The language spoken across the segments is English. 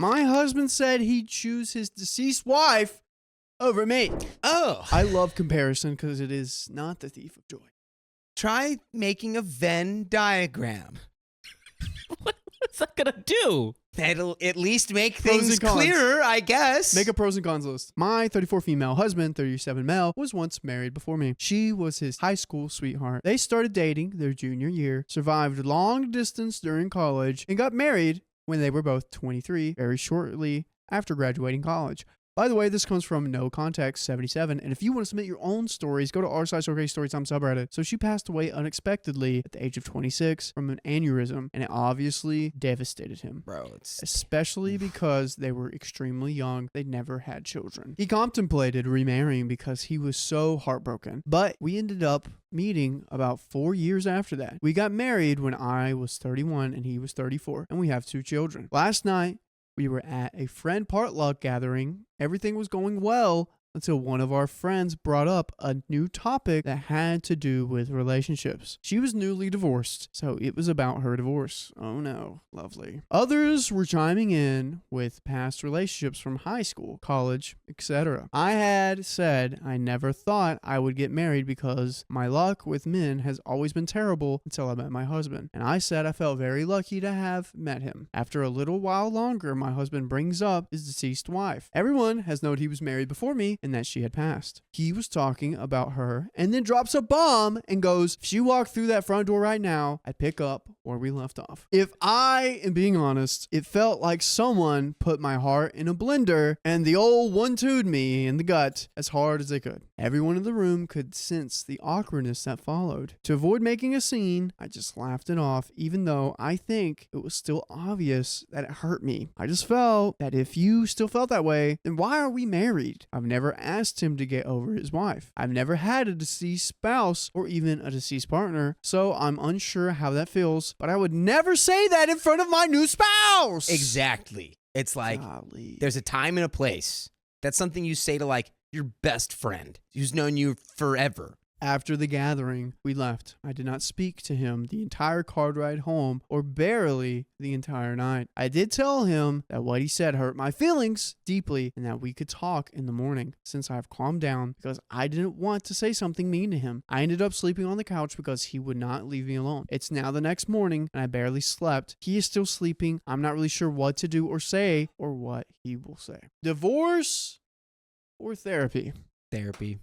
My husband said he'd choose his deceased wife over me. Oh. I love comparison because it is not the thief of joy. Try making a Venn diagram. What's that going to do? That'll at least make Pros things and cons. clearer, I guess. Make a pros and cons list. My 34 female husband, 37 male, was once married before me. She was his high school sweetheart. They started dating their junior year, survived long distance during college, and got married when they were both 23, very shortly after graduating college. By the way, this comes from No Context 77, and if you want to submit your own stories, go to r/OK Storytime subreddit. So she passed away unexpectedly at the age of 26 from an aneurysm, and it obviously devastated him. Bro, it's... Especially because they were extremely young. They never had children. He contemplated remarrying because he was so heartbroken, but we ended up meeting about 4 years after that. We got married when I was 31 and he was 34, and we have 2 children. Last night, we were at a friend potluck gathering. Everything was going well until one of our friends brought up a new topic that had to do with relationships. She was newly divorced, so it was about her divorce. Oh no, lovely. Others were chiming in with past relationships from high school, college, etc. I had said I never thought I would get married because my luck with men has always been terrible until I met my husband. And I said I felt very lucky to have met him. After a little while longer, my husband brings up his deceased wife. Everyone has known he was married before me and that she had passed. He was talking about her and then drops a bomb and goes, if she walked through that front door right now, I'd pick up where we left off. If I am being honest, it felt like someone put my heart in a blender and the old 1-2'd me in the gut as hard as they could. Everyone in the room could sense the awkwardness that followed. To avoid making a scene, I just laughed it off, even though I think it was still obvious that it hurt me. I just felt that if you still felt that way, then why are we married? I've never asked him to get over his wife. I've never had a deceased spouse or even a deceased partner, so I'm unsure how that feels, but I would never say that in front of my new spouse. Exactly. It's like, Golly. there's a time and a place. That's something you say to like your best friend who's known you forever. After the gathering, we left. I did not speak to him the entire car ride home or barely the entire night. I did tell him that what he said hurt my feelings deeply and that we could talk in the morning since I've calmed down because I didn't want to say something mean to him. I ended up sleeping on the couch because he would not leave me alone. It's now the next morning and I barely slept. He is still sleeping. I'm not really sure what to do or say or what he will say. Divorce or therapy? Therapy.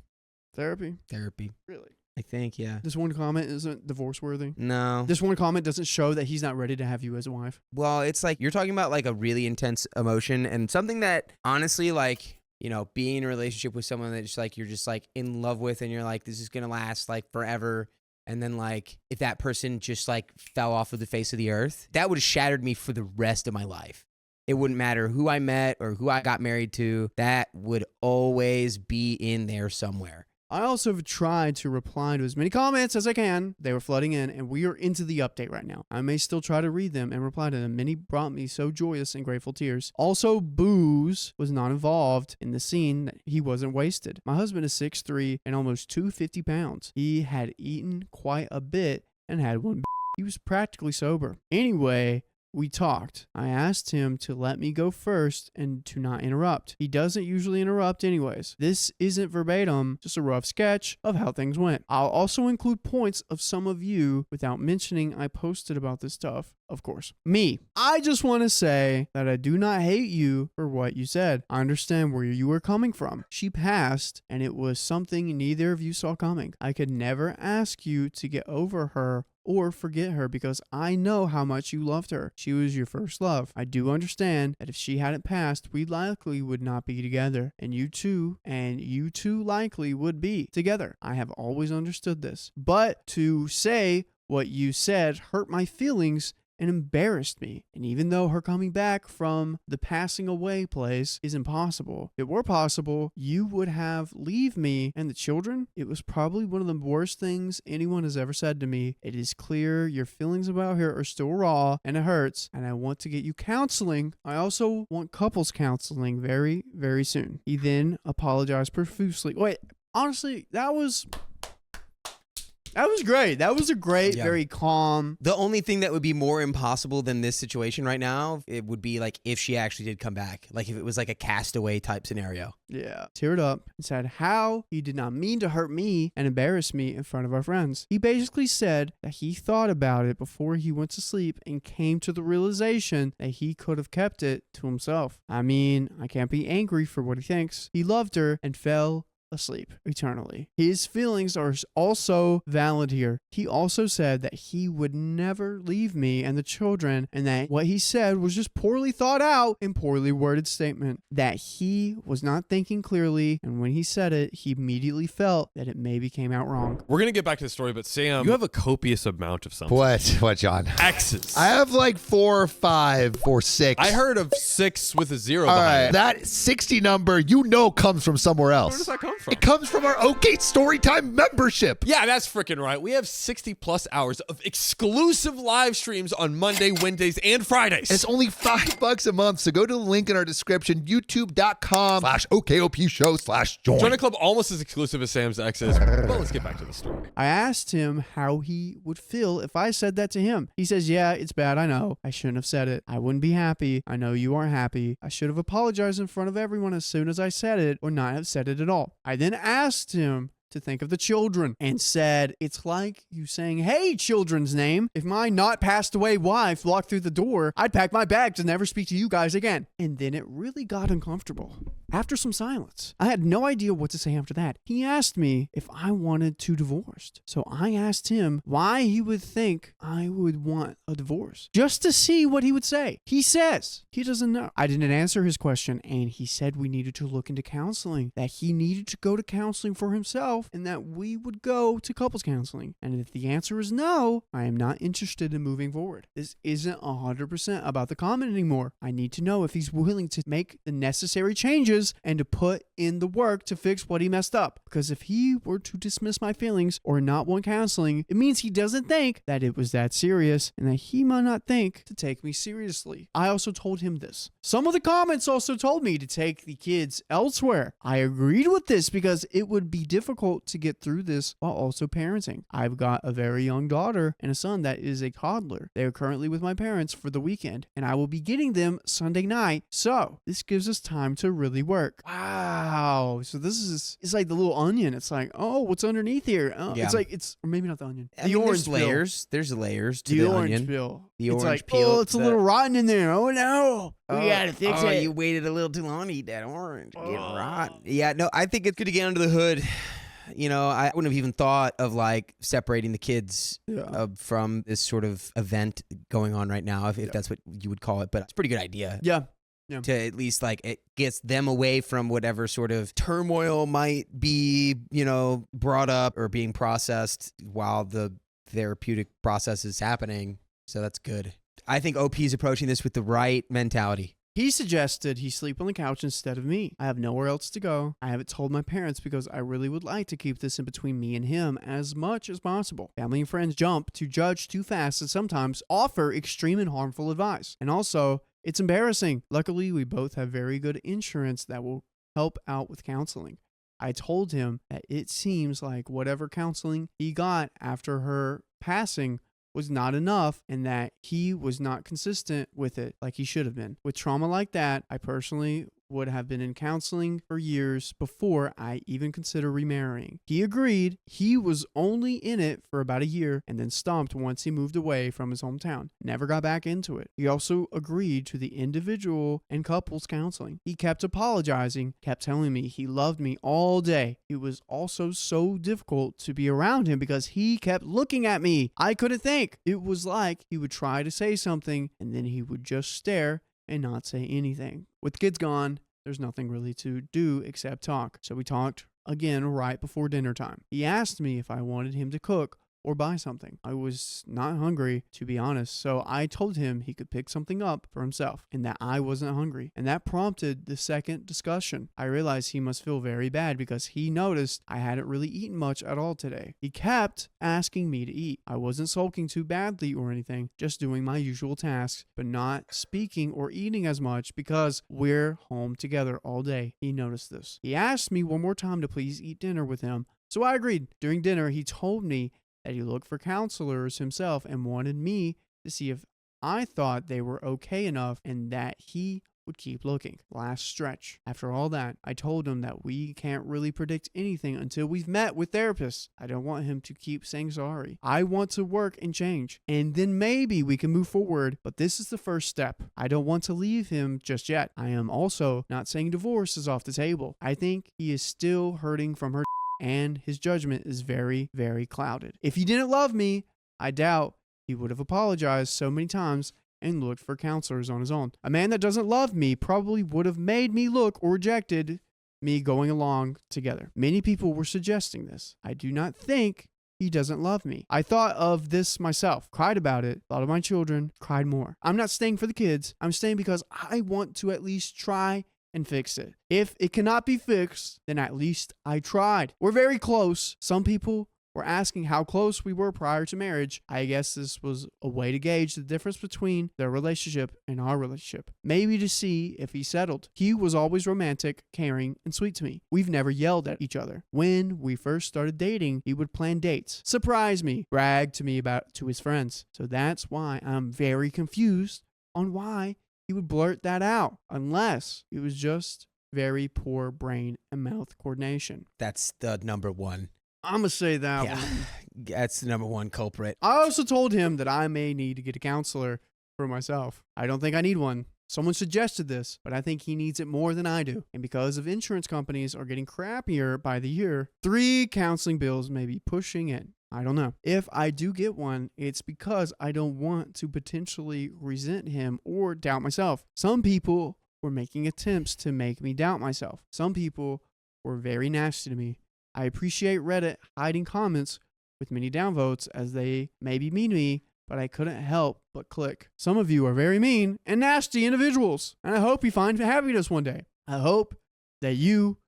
Therapy? Therapy. Really? I think, yeah. This one comment isn't divorce worthy. No. This one comment doesn't show that he's not ready to have you as a wife. Well, it's like you're talking about like a really intense emotion and something that honestly, like, you know, being in a relationship with someone that just like you're just like in love with and you're like, this is going to last like forever. And then like if that person just like fell off of the face of the earth, that would have shattered me for the rest of my life. It wouldn't matter who I met or who I got married to. That would always be in there somewhere. I also have tried to reply to as many comments as I can. They were flooding in, and we are into the update right now. I may still try to read them and reply to them. Many brought me so joyous and grateful tears. Also, Booze was not involved in the scene. He wasn't wasted. My husband is 6'3" and almost 250 pounds. He had eaten quite a bit and had one. He was practically sober. Anyway, we talked. I asked him to let me go first and to not interrupt. He doesn't usually interrupt anyways. This isn't verbatim, just a rough sketch of how things went. I'll also include points of some of you without mentioning I posted about this stuff, of course. Me. I just want to say that I do not hate you for what you said. I understand where you were coming from. She passed, and it was something neither of you saw coming. I could never ask you to get over her or forget her because I know how much you loved her. She was your first love. I do understand that if she hadn't passed, we likely would not be together. And you two likely would be together. I have always understood this. But to say what you said hurt my feelings and embarrassed me. And even though her coming back from the passing away place is impossible, if it were possible, you would have leave me and the children. It was probably one of the worst things anyone has ever said to me. It is clear your feelings about her are still raw and it hurts, and I want to get you counseling. I also want couples counseling very, very soon. He then apologized profusely. Wait, honestly, that was That was great. That was a great, Yeah. very calm. The only thing that would be more impossible than this situation right now, it would be like if she actually did come back. Like if it was like a castaway type scenario. Yeah. Teared up and said how he did not mean to hurt me and embarrass me in front of our friends. He basically said that he thought about it before he went to sleep and came to the realization that he could have kept it to himself. I mean, I can't be angry for what he thinks. He loved her and fell asleep eternally. His feelings are also valid here. He also said that he would never leave me and the children, and that what he said was just poorly thought out and poorly worded statement, that he was not thinking clearly, and when he said it, he immediately felt that it maybe came out wrong. We're going to get back to the story, but Sam, you have a copious amount of something. What, John? X's. I have like 4 or 5 or 6. I heard of 6 with a 0 All behind right, it. that 60 number, comes from somewhere else. Where does that come from? It comes from our OK Storytime membership. Yeah, that's freaking right. We have 60 plus hours of exclusive live streams on Monday, Wednesdays, and Fridays. And it's only $5 a month, so go to the link in our description, youtube.com/OKOP show/join. Join a club almost as exclusive as Sam's X is. Well, let's get back to the story. I asked him how he would feel if I said that to him. He says, yeah, it's bad, I know. I shouldn't have said it. I wouldn't be happy. I know you aren't happy. I should have apologized in front of everyone as soon as I said it, or not have said it at all. I then asked him to think of the children and said, it's like you saying, hey, children's name. If my not passed away wife walked through the door, I'd pack my bag to never speak to you guys again. And then it really got uncomfortable. After some silence, I had no idea what to say after that. He asked me if I wanted to divorce. So I asked him why he would think I would want a divorce, just to see what he would say. He says he doesn't know. I didn't answer his question, and he said we needed to look into counseling, that he needed to go to counseling for himself, and that we would go to couples counseling. And if the answer is no, I am not interested in moving forward. This isn't 100% about the comment anymore. I need to know if he's willing to make the necessary changes and to put in the work to fix what he messed up. Because if he were to dismiss my feelings or not want counseling, it means he doesn't think that it was that serious and that he might not think to take me seriously. I also told him this. Some of the comments also told me to take the kids elsewhere. I agreed with this because it would be difficult to get through this while also parenting. I've got a very young daughter and a son that is a toddler. They are currently with my parents for the weekend, and I will be getting them Sunday night. So this gives us time to really work. Wow. So this is, it's like the little onion. It's like, oh, what's underneath here? Oh, Yeah. It's like, it's, or maybe not the onion. I The mean, orange there's peel. layers. There's layers to The the orange onion. peel. The It's orange like, peel, oh, it's a little rotten in there. Oh no. We gotta fix it. You waited a little too long to eat that orange. Getting Oh. rotten. Yeah, no, I think it's good to get under the hood. You know, I wouldn't have even thought of like separating the kids Yeah. from this sort of event going on right now, if that's what you would call it. But it's a pretty good idea. Yeah. To at least like it gets them away from whatever sort of turmoil might be, you know, brought up or being processed while the therapeutic process is happening. So that's good. I think OP is approaching this with the right mentality. He suggested he sleep on the couch instead of me. I have nowhere else to go. I haven't told my parents because I really would like to keep this in between me and him as much as possible. Family and friends jump to judge too fast and sometimes offer extreme and harmful advice. And also, it's embarrassing. Luckily, we both have very good insurance that will help out with counseling. I told him that it seems like whatever counseling he got after her passing was not enough and that he was not consistent with it like he should have been. With trauma like that, I personally would have been in counseling for years before I even consider remarrying. He agreed. He was only in it for about a year and then stopped once he moved away from his hometown. Never got back into it. He also agreed to the individual and couples counseling. He kept apologizing, kept telling me he loved me all day. It was also so difficult to be around him because he kept looking at me. I couldn't think. It was like he would try to say something and then he would just stare and not say anything. With kids gone, there's nothing really to do except talk. So we talked again right before dinner time. He asked me if I wanted him to cook or buy something. I was not hungry, to be honest, so I told him he could pick something up for himself and that I wasn't hungry. And that prompted the second discussion. I realized he must feel very bad because he noticed I hadn't really eaten much at all today. He kept asking me to eat. I wasn't sulking too badly or anything, just doing my usual tasks, but not speaking or eating as much because we're home together all day. He noticed this. He asked me one more time to please eat dinner with him, so I agreed. During dinner, he told me that he looked for counselors himself and wanted me to see if I thought they were okay enough and that he would keep looking. Last stretch. After all that, I told him that we can't really predict anything until we've met with therapists. I don't want him to keep saying sorry. I want to work and change, and then maybe we can move forward, but this is the first step. I don't want to leave him just yet. I am also not saying divorce is off the table. I think he is still hurting from her and his judgment is very, very clouded. If he didn't love me, I doubt he would have apologized so many times and looked for counselors on his own. A man that doesn't love me probably would have made me look or rejected me going along together. Many people were suggesting this. I do not think he doesn't love me. I thought of this myself, cried about it, thought of my children, cried more. I'm not staying for the kids. I'm staying because I want to at least try and fix it. If it cannot be fixed, then at least I tried. We're very close. Some people were asking how close we were prior to marriage. I guess this was a way to gauge the difference between their relationship and our relationship. Maybe to see if he settled. He was always romantic, caring, and sweet to me. We've never yelled at each other. When we first started dating, he would plan dates, surprise me, brag to me about to his friends. So that's why I'm very confused on why he would blurt that out, unless it was just very poor brain and mouth coordination. That's the number one. I'm going to say that Yeah, one. that's the number one culprit. I also told him that I may need to get a counselor for myself. I don't think I need one. Someone suggested this, but I think he needs it more than I do. And because of insurance companies are getting crappier by the year, 3 counseling bills may be pushing in. I don't know. If I do get one, it's because I don't want to potentially resent him or doubt myself. Some people were making attempts to make me doubt myself. Some people were very nasty to me. I appreciate Reddit hiding comments with many downvotes as they may be mean to me, but I couldn't help but click. Some of you are very mean and nasty individuals, and I hope you find happiness one day. I hope that you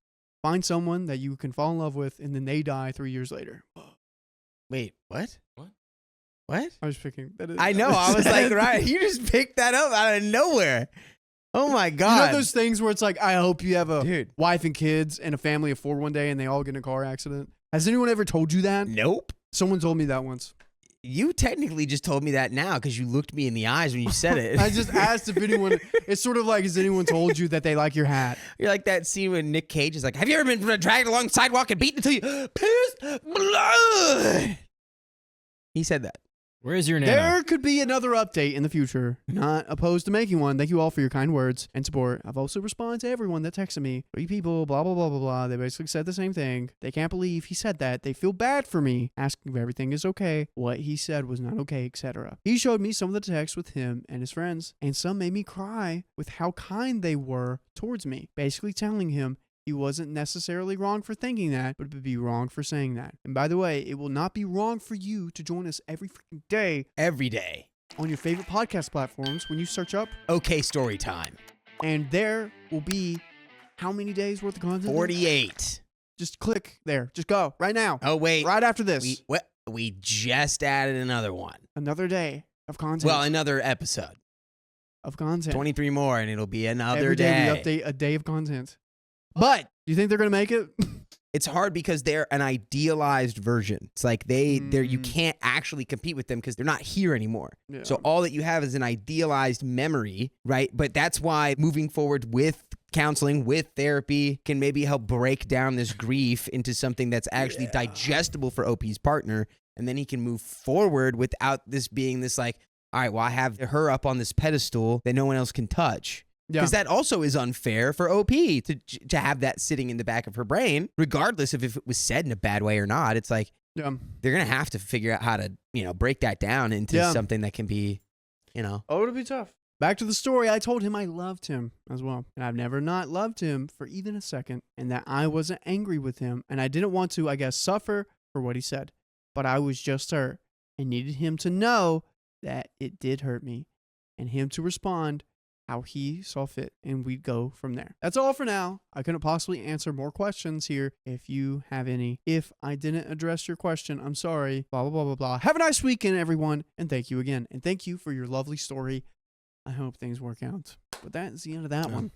find someone that you can fall in love with and then they die 3 years later. Wait, what? What? What? I was picking. I know. I was like, right. You just picked that up out of nowhere. Oh my God. You know those things where it's like, I hope you have a Dude. wife and kids and a family of 4 one day and they all get in a car accident. Has anyone ever told you that? Nope. Someone told me that once. You technically just told me that now because you looked me in the eyes when you said it. I just asked if anyone, it's sort of like, has anyone told you that they like your hat? You're like that scene when Nick Cage is like, have you ever been dragged along the sidewalk and beaten until you pissed blood? He said that. Where's your nana? There could be another update in the future. Not opposed to making one. Thank you all for your kind words and support. I've also responded to everyone that texted me. 3 people, blah, blah, blah, blah, blah. They basically said the same thing. They can't believe he said that. They feel bad for me, asking if everything is okay, what he said was not okay, etc. He showed me some of the texts with him and his friends, and some made me cry with how kind they were towards me, basically telling him he wasn't necessarily wrong for thinking that, but would be wrong for saying that. And by the way, it will not be wrong for you to join us every freaking day Every day. on your favorite podcast platforms when you search up, Okay, story time. and there will be how many days worth of content? 48. Just click there. Just go right now. Oh, wait. Right after this. We just added another one. Another day of content. Well, another episode. of content. 23 more, and it'll be another Every day we update a day of content. But do you think they're gonna make it? It's hard because they're an idealized version. It's like they're you can't actually compete with them because they're not here anymore. Yeah. So all that you have is an idealized memory, right? But that's why moving forward with counseling, with therapy, can maybe help break down this grief into something that's actually digestible for OP's partner. And then he can move forward without this being this like, all right, well, I have her up on this pedestal that no one else can touch. Because that also is unfair for OP to have that sitting in the back of her brain, regardless of if it was said in a bad way or not. It's like they're going to have to figure out how to, break that down into something that can be, Oh, it'll be tough. Back to the story. I told him I loved him as well. And I've never not loved him for even a second. And that I wasn't angry with him. And I didn't want to, I guess, suffer for what he said. But I was just hurt and needed him to know that it did hurt me and him to respond how he saw fit, and we'd go from there. That's all for now. I couldn't possibly answer more questions here if you have any. If I didn't address your question, I'm sorry. Blah, blah, blah, blah, blah. Have a nice weekend, everyone, and thank you again. And thank you for your lovely story. I hope things work out. But that is the end of that one.